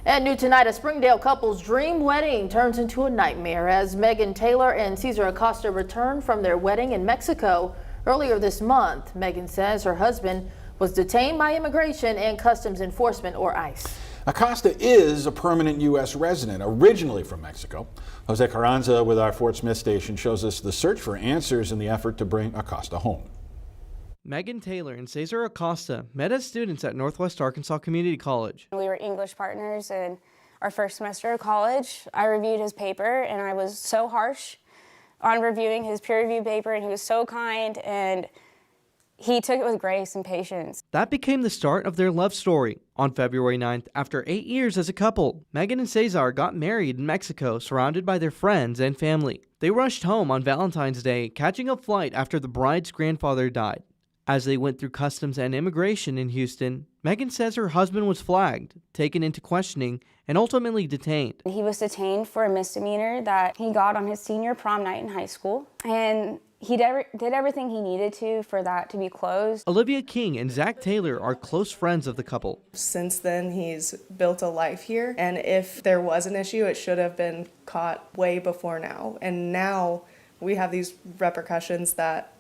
And new tonight, a Springdale couple's dream wedding turns into a nightmare as Taylor and Cesar Acosta return from their wedding in Mexico earlier this month. Megan says her husband was detained by Immigration and Customs Enforcement, or ICE. Acosta is a permanent U.S. resident, originally from Mexico. Jose Carranza with our Fort Smith station shows us the search for answers in the effort to bring Acosta home. Megan Taylor and Cesar Acosta met as students at Northwest Arkansas Community College. We were English partners in our first semester of college. I reviewed his paper and I was so harsh on reviewing his peer review paper, and he was so kind and he took it with grace and patience. That became the start of their love story. On February 9th, after 8 years as a couple, Megan and Cesar got married in Mexico, surrounded by their friends and family. They rushed home on Valentine's Day, catching a flight after the bride's grandfather died. As they went through Customs and Immigration in Houston, Megan says her husband was flagged, taken into questioning, and ultimately detained. He was detained for a misdemeanor that he got on his senior prom night in high school, and he did everything he needed to for that to be closed. Olivia King and Zach Taylor are close friends of the couple. Since then, he's built a life here, and if there was an issue, it should have been caught way before now. And now we have these repercussions that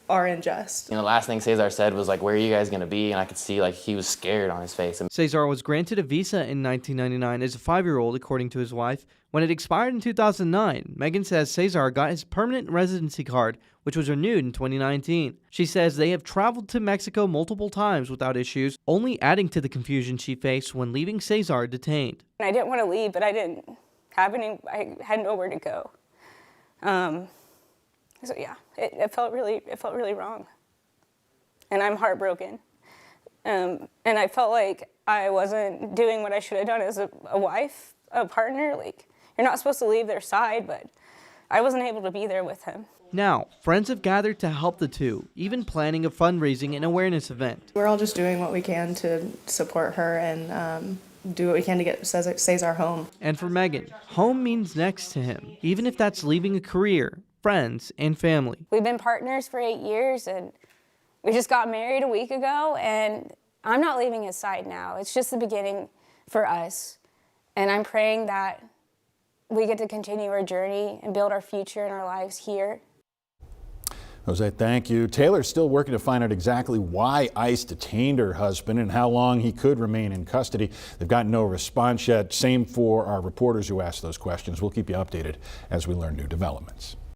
are unjust. You know, the last thing Cesar said was like, "Where are you guys going to be?" And I could see like he was scared on his face. Cesar was granted a visa in 1999 as a 5-year-old, according to his wife. When it expired in 2009, Megan says Cesar got his permanent residency card, which was renewed in 2019. She says they have traveled to Mexico multiple times without issues, only adding to the confusion she faced when leaving Cesar detained. I didn't want to leave, but I had nowhere to go. So yeah, it felt really wrong, and I'm heartbroken. And I felt like I wasn't doing what I should have done as a wife, a partner. Like, you're not supposed to leave their side, but I wasn't able to be there with him. Now, friends have gathered to help the two, even planning a fundraising and awareness event. We're all just doing what we can to support her and do what we can to get Cesar home. And for Megan, home means next to him, even if that's leaving a career, friends, and family. We've been partners for 8 years, and we just got married a week ago, and I'm not leaving his side now. It's just the beginning for us, and I'm praying that we get to continue our journey and build our future and our lives here. Jose, thank you. Taylor's still working to find out exactly why ICE detained her husband and how long he could remain in custody. They've gotten no response yet. Same for our reporters who asked those questions. We'll keep you updated as we learn new developments.